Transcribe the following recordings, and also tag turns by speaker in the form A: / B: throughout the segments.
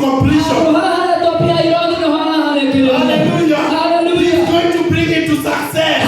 A: completion. Hallelujah. He is going to bring it to success.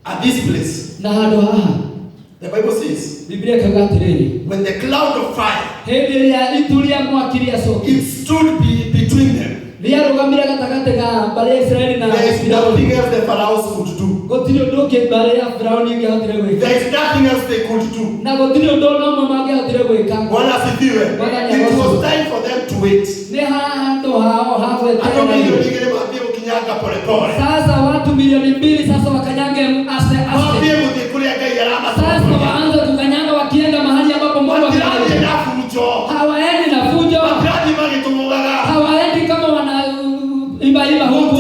A: At this place, the Bible says, when the cloud of fire, it stood between them, there is nothing else the Pharaohs could do. There is nothing else they could do. It was time for them to wait.
B: Sasa watu milioni 2 sasa wakanyange aste. Sasa waanze kukanyanga wakienda mahali ambapo Mungu hawaendi na fujo. Hawaendi kama wana imba huko.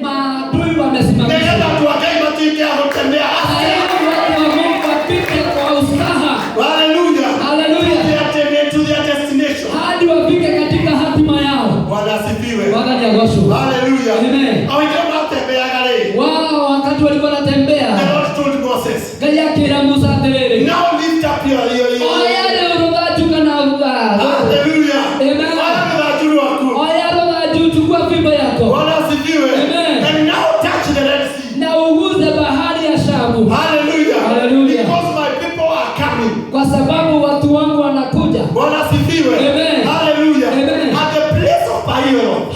B: Maadui wamesimama.
A: Hallelujah.
B: Amen. Wow, wakati walikuwa wanatembea.
A: The Lord told Moses.
B: Now
A: lift up your
B: Hallelujah. Amen. Amen.
A: And now touch the Red Sea.
B: Na uguze bahari ya Shamu.
A: Hallelujah.
B: Hallelujah.
A: Because my people are coming.
B: Kwa sababu watu wangu wanakuja.
A: Amen. Hallelujah.
B: Amen.
A: At the place of Ahiro.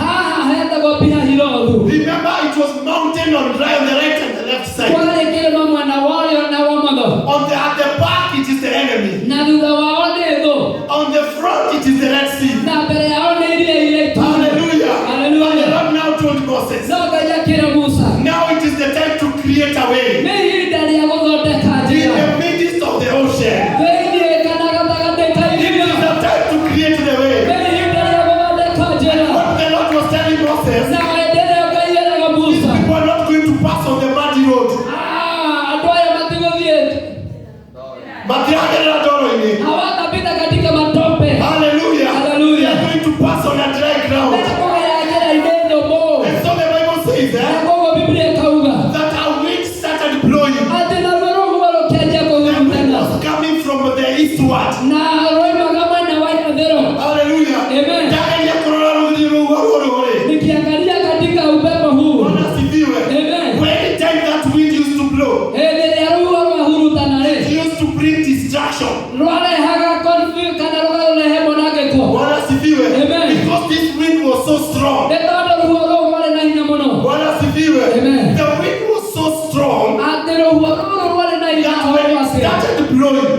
A: Remember, it was mountain on the right and the left side. At the back, it is the enemy. On the front, it is the Red Sea. Hallelujah. And the Lord now told Moses, now it is the time to create a way in the midst of the ocean. It is the time to create the way. And what the Lord was telling Moses, on the muddy road. But they are hallelujah. Hallelujah. They are going to pass on a dry ground. And so the Bible says that a wind started blowing. The wind was coming from the eastward. Hallelujah.
B: Amen.
A: Because this wind was so strong.
B: Amen.
A: The wind was so strong that when it started blowing,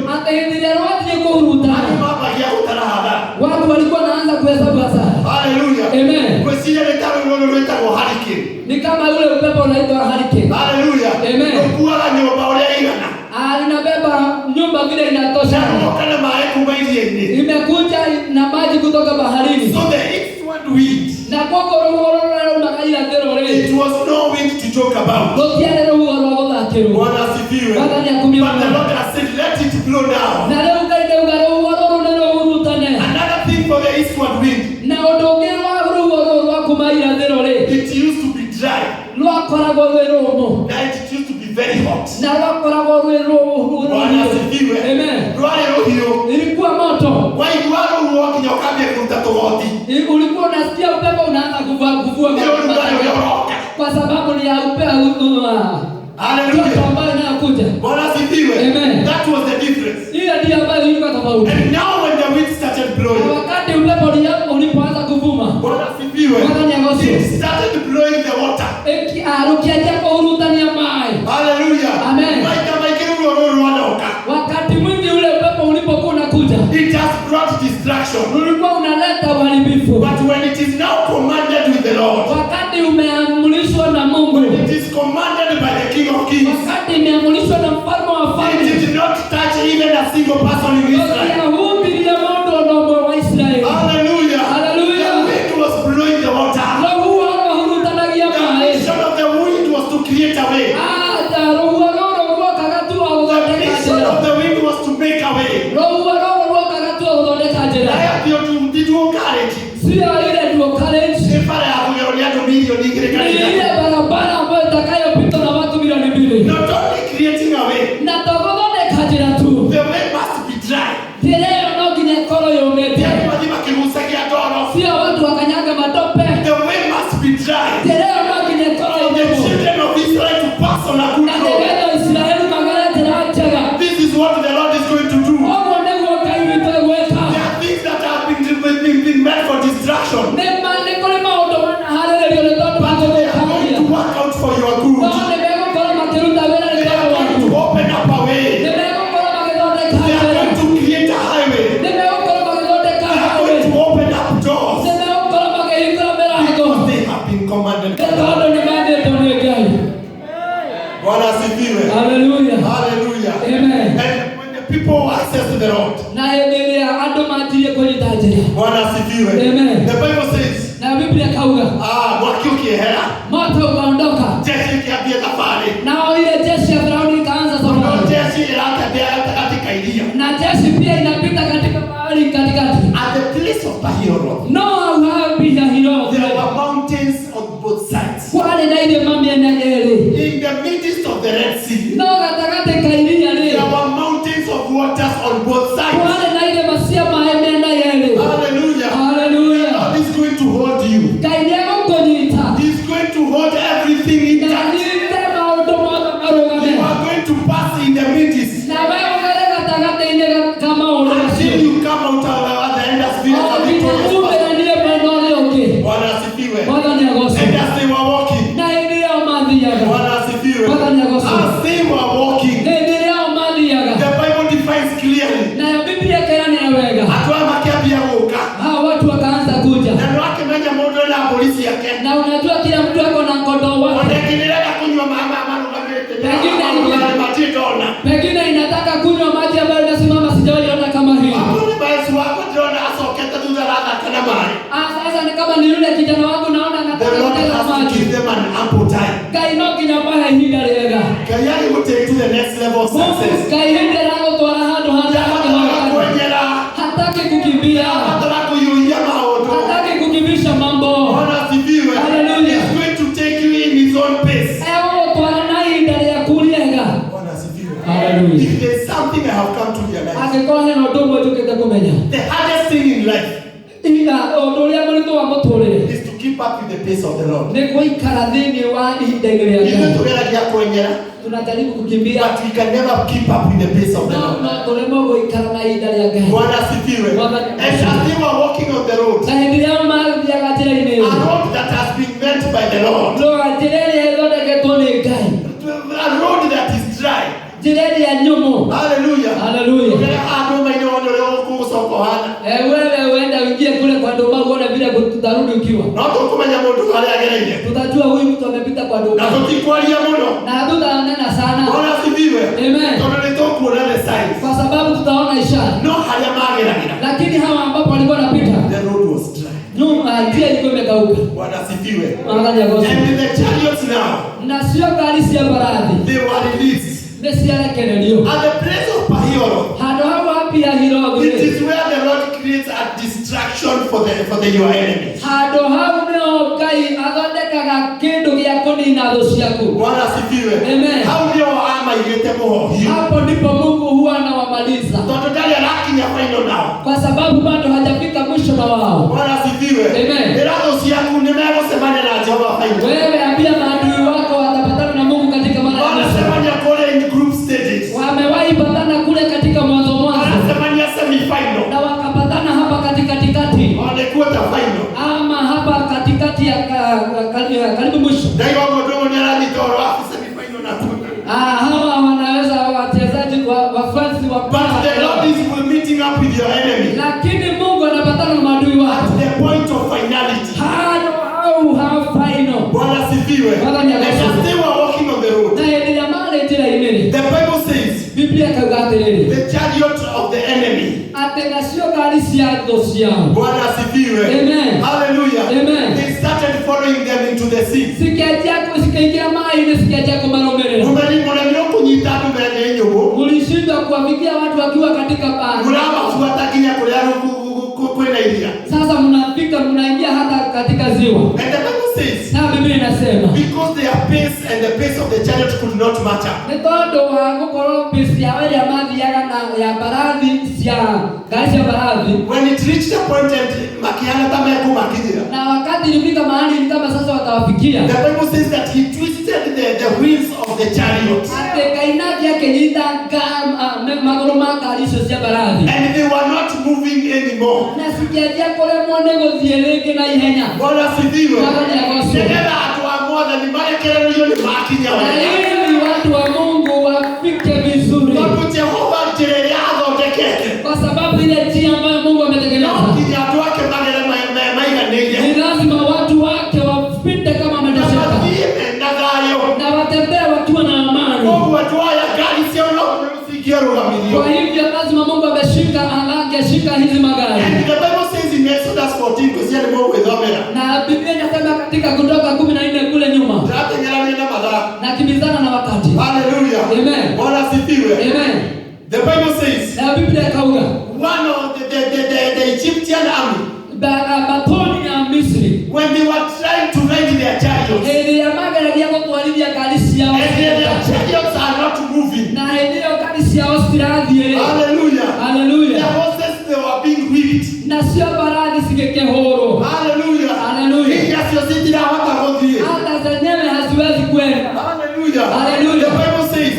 A: hallelujah.
B: Amen. Ni kama ule upepo unaitwa hurricane.
A: Hallelujah.
B: Amen. Alinabeba nyumba vile inatosha. Imekuja na maji kutoka baharini.
A: So the eastward wind,
B: na koko roho unakaila kero re.
A: It was no wind to talk about.
B: Lokiane roho dhakero.
A: Bwana asifiwe. But the Lord has said, let it blow down.
B: Na leo kaide roho neno urutane.
A: Another thing for the eastward wind.
B: Na odogero roho kumaila kero re.
A: It used to be dry.
B: Roho
A: Now it used to be very hot.
B: Na roho
A: Bwana asifiwe.
B: Amen.
A: Roho hiyo
B: ilikuwa moto.
A: Waigwaro uokinya ukambia kuruta tofauti.
B: Ulikuwa unasikia upepo unaanza kuvua kwa sababu ni ya upepo.
A: Hallelujah.
B: Ambayo inakuja.
A: Bwana asifiwe.
B: Amen.
A: That was the difference.
B: Ile ndio ambayo ilikuwa tofauti.
A: And now when the wind started blowing,
B: wakati upepo ulipoanza kuvuma,
A: Bwana asifiwe, it started blowing the water.
B: Hallelujah.
A: brought distraction.
B: ulikuwa unaleta uharibifu.
A: But when it is now commanded with the Lord,
B: Wakati umeamrishwa na Mungu,
A: it is commanded by the King of Kings,
B: wakati imeamrishwa na mfalme wa
A: it
B: wafalme,
A: did not touch even a single person in Israel.
B: yahubiria mundu onomwe wa Israeli.
A: Hallelujah.
B: Hallelujah.
A: The wind was blowing the water.
B: Roho wahurutanagia
A: The
B: maĩ.
A: mission of the wind was to create a way.
B: Roho roro rwokaga tu wa
A: The
B: gũthondeka
A: mission
B: njĩra.
A: of the wind was to make a way.
B: Roho roro rwokaga tu wa gũthondeka njĩra.
A: I have the courage.
B: Sio ile ndio courage.
A: Ni pale ya kugeolea milioni ingine
B: Ni
A: kanisa.
B: ile barabara ambayo itakayopita na watu milioni 2.
A: Not only creating a way.
B: Na tũgũthondeka njĩra tu.
A: The way must be dry.
B: Njĩra ĩyo no nginya ĩkorwo yũmĩte.
A: Yaani lazima kigusagia toro.
B: Sio watu wakanyaga matope.
A: The way must be dry.
B: Njĩra ĩyo no nginya ĩkorwo
A: For the
B: yũmĩte.
A: children of Israel to pass on a good
B: Na
A: road.
B: nĩgetha Israeli magere njĩra njega.
A: This is what the Lord is going to do.
B: Ũguo nĩguo Ngai witũ egwĩka.
A: There are things that have been meant for distraction.
B: Nĩ kũrĩ maũndũ manaharĩrĩrio nĩ tondũ wa
A: But they are going to work out for your good.
B: no nĩ megũkorwo makĩruta wĩra nĩ
A: They are
B: tondũ
A: going to
B: waku.
A: open up a way.
B: Nĩ megũkorwo magĩthondeka
A: They are
B: njĩra.
A: going to create a highway.
B: Nĩ megũkorwo magĩthondeka
A: They are
B: highway.
A: going to open up doors.
B: Nĩ megũkorwo makĩhingũra mĩrango.
A: Because they have been commanded.
B: Nĩ tondũ nĩ maathĩtwo nĩ Ngai.
A: Bwana asifiwe.
B: Hallelujah.
A: Hallelujah.
B: Amen.
A: And when the people access to the Lord,
B: Na hĩndĩ ĩrĩa andũ manjirie kũnyita njĩra.
A: Bwana asifiwe.
B: Amen.
A: The Bible says,
B: Na Biblia kauga
A: mwaki ukihera,
B: moto ukaondoka.
A: jeshi likiambia safari.
B: Nao ile jeshi ya Firauni ikaanza
A: Ndio
B: safari.
A: jeshi linatembea katika ilia.
B: Na jeshi pia inapita katika mahali katikati.
A: At the place of Bahiro,
B: No hauhabi ya hilo.
A: there were mountains on both sides.
B: Kwani na ile mamiena ere.
A: In the midst of the Red Sea,
B: No katakate kairia
A: there
B: le.
A: were mountains of waters on both sides.
B: Kwani na ile masia maemena ere.
A: Hallelujah.
B: Hallelujah.
A: God is going to hold you.
B: Kairia konyita.
A: He's going to hold everything intact.
B: Nite maundu mothe
A: You
B: marũgame.
A: are going to pass in the midst
B: Na wewe ũgere gatagatĩ-inĩ kama ũrĩa
A: until
B: ũcio.
A: you come out at the end as victorious as a victorious person.
B: Ũmĩranie mwena ũrĩa ũngĩ.
A: Bwana asifiwe.
B: Mwathani
A: And
B: agocwo.
A: as they were walking,
B: Na hĩndĩ ĩrĩa mathiaga.
A: Bwana asifiwe.
B: Mwathani agocwo.
A: As they were walking,
B: Hĩndĩ ĩrĩa mathiaga.
A: the Bible defines clearly.
B: Nayo Biblia ĩkeranĩra wega.
A: Atwa makiambia gũka.
B: Hao watu wakaanza kuja.
A: Na ndio akimenya mũndũ na polisi yake.
B: Na unajua kila mtu ako na kondoo wake.
A: Wanaendelea kunywa mama marugamete. Matitona.
B: Pengine inataka kunywa maji ambayo inasimama, sijawahi ona kama hii.
A: Hakuna basi wako tunaona asoketa tu daraja kana mali.
B: Sasa ni kama ni yule kijana wangu naona
A: The
B: anataka
A: Lord
B: kutela
A: has to
B: maji.
A: give them an ample time.
B: Ngai no nginya mahe ihinda rĩega.
A: Kayari will take to the next level of success.
B: Ngai hĩndĩ ĩragũtwara handũ
A: Kuonyera.
B: hataki kukimbia.
A: Hataka kuyuia maoto.
B: Hataki kukimbisha mambo.
A: Bwana asifiwe.
B: Hallelujah.
A: He's going to take you in his own pace.
B: Egũgũtwara na ihinda rĩaku rĩega.
A: Bwana asifiwe.
B: Hallelujah.
A: If there's something I have come to realize,
B: Angĩkorwo hena ũndũ ũmwe njũkĩte kũmenya.
A: the hardest thing in life
B: Ũndũ ũrĩa mũritũ wa mũtũrĩre
A: is to keep up with the pace of the Lord.
B: nĩ gũikara thĩinĩ wa ihinda-inĩ rĩa
A: Even
B: Ngai.
A: tugeragia kuonyera,
B: Tunajaribu kukimbia
A: but we can never keep up with the pace of the Lord.
B: no tũremwo gũikara na ihinda rĩa Ngai.
A: Bwana asifiwe. And as they were walking on the road,
B: Na hĩndĩ ĩrĩa mathiaga njĩra-inĩ ĩyo,
A: a road that has been meant by the Lord,
B: njĩra ĩrĩa ĩthondeketwo nĩ Ngai,
A: a road that is dry.
B: njĩra ĩrĩa nyũmũ.
A: Hallelujah.
B: Hallelujah. Wewe uenda uingie kule kwa nduma uone vile tutarudi ukiwa. Tutajua huyu mtu amepita kwa nduma. Na hatutanena sana. Amen. Kwa sababu tutaona ishara. Lakini hawa ambapo walikuwa wanapita, nyuma njia ilikuwa imekauka. Angalia
A: And in the chariots now,
B: na sio gari cia baradhi.
A: they were released.
B: Nĩciarekererio.
A: At the place of Bahiro,
B: Handũ hau hapi ya Hirothi,
A: it is where the Lord creates a distraction for your enemies.
B: handũ hau nĩho Ngai athondekaga kĩndũ gĩa kũnina thũ ciaku.
A: Bwana asifiwe.
B: Amen.
A: Hao ndio amaigĩte mũhohio.
B: Hapo ndipo Mungu huwa anawamaliza.
A: Tondũ ndarĩ arakinya final nao.
B: Kwa sababu bado hajafika mwisho na wao.
A: Bwana asifiwe.
B: Amen.
A: Irago ciaku nĩmegũcemania na Jehova final.
B: Wewe ambia maadui wako watapatana na Mungu katika mara ya mwisho.
A: Wanasemania kule in group stages.
B: Wamewahi patana kule katika mwanzo,
A: Wanasemania semi-final.
B: na wakapatana hapa katikati,
A: Wanakuta final.
B: ama hapa katikati ya karibu mwisho.
A: Ndio wao ndio wanalitoro hapo semi-final na tuta.
B: Hawa wanaweza wachezaji wa fans wa
A: But the Lord is
B: Atena sio gari ciao ciao.
A: Bwana asifiwe.
B: Amen.
A: Hallelujah.
B: Amen.
A: They started following them into the sea.
B: Sikaingia mai sikaja kumaromerera.
A: Mwana kunyita mbele nyobo.
B: Mulishindwa kuwafikia watu wakiwa katika bahari.
A: Mnaba kuwatakia kulea kwenda ilia.
B: Sasa mnafika mnaingia hata katika ziwa.
A: And the Bible says,
B: na Biblia inasema
A: because their pace and the pace of the chariot could not match up.
B: Netondo wa gukoro pace ya wale amathi ya baradhi cia gari ya baradhi.
A: When it reached the point and makiana tama kumakijira.
B: Na wakati ilifika mahali ni kama sasa watawafikia.
A: The Bible says that he twisted the wheels of the chariot.
B: Ate kainati yake nyita magoro ma gari cia baradhi.
A: And they were not moving anymore.
B: Na sikiatia kole mwone gothieleke na ihenya.
A: Bwana sifiwe.
B: Ndio
A: watu wa moja ni mara kelele hiyo ni makinya
B: wale. Ili watu wa Mungu wafike vizuri.
A: Mungu Jehova jirani yako tekeke.
B: Kwa sababu ile njia ambayo Mungu ametengeneza.
A: Kinya watu wake magere maiga nje.
B: Ni lazima watu wake wapite kama ameteseka. Na watembee wakiwa na amani.
A: Mungu watu haya gari sio usikie rugamilio.
B: Kwa hivyo lazima Mungu angeshika hizi magari.
A: And the Bible says in Exodus 14 kusia ni Mungu wedhomera.
B: Na Biblia inasema katika Kutoka 14 kule nyuma. Na kimbizana na wakati.
A: Hallelujah.
B: Amen.
A: Bwana sifiwe.
B: Amen.
A: The Bible says.
B: Na Biblia kauga.
A: One of the Egyptian army.
B: Batoni ya Misri.
A: When they were trying to ride their chariots.
B: Ya magari yako kualivia kalisi yao.
A: And their chariots are not moving.
B: Na hiyo kalisi yao stiradhi.
A: Hallelujah.
B: Hallelujah.
A: The horses they were being whipped.
B: Na sio baradhi sikeke horo.
A: Hallelujah.
B: Hallelujah.
A: Hii yasiyozidi hawatagodhie.
B: Hata zenyewe haziwezi kwenda.
A: Hallelujah.
B: Hallelujah.
A: The Bible says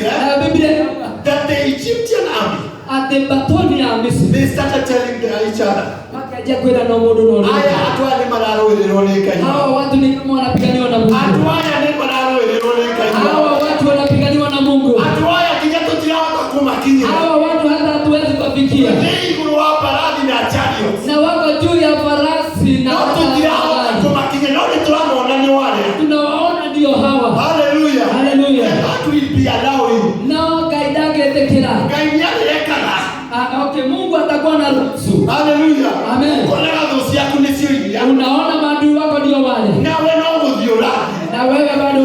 B: Biblia
A: that the Egyptian army
B: at the batoni ya Misri.
A: They started telling each other.
B: Wakaja kwenda na modo no.
A: Aya atwali mararo iliroleka hiyo.
B: Hao watu ni kama wanapiganiwa na Mungu.
A: Atwaya ni mararo iliroleka hiyo.
B: Hao watu wanapiganiwa na Mungu.
A: Atwaya kijato jira watakumakinya.
B: Hao watu hata hatuwezi kufikia.
A: Ni guru wa paradi na chariots.
B: Na wako juu ya farasi na
A: watu jira watakumakinya. Ndio tunaona ni wale.
B: Tunawaona ndio hawa.
A: Hallelujah.
B: Hallelujah.
A: Watu will be allowing.
B: No kaidage tekera.
A: Kainyale ekala.
B: Okay, Mungu atakuwa na ruhusu.
A: Hallelujah.
B: Amen.
A: Kuna dosi yako ni siri.
B: Unaona maadui wako ndio wale.
A: Na wewe ndio
B: na wewe bado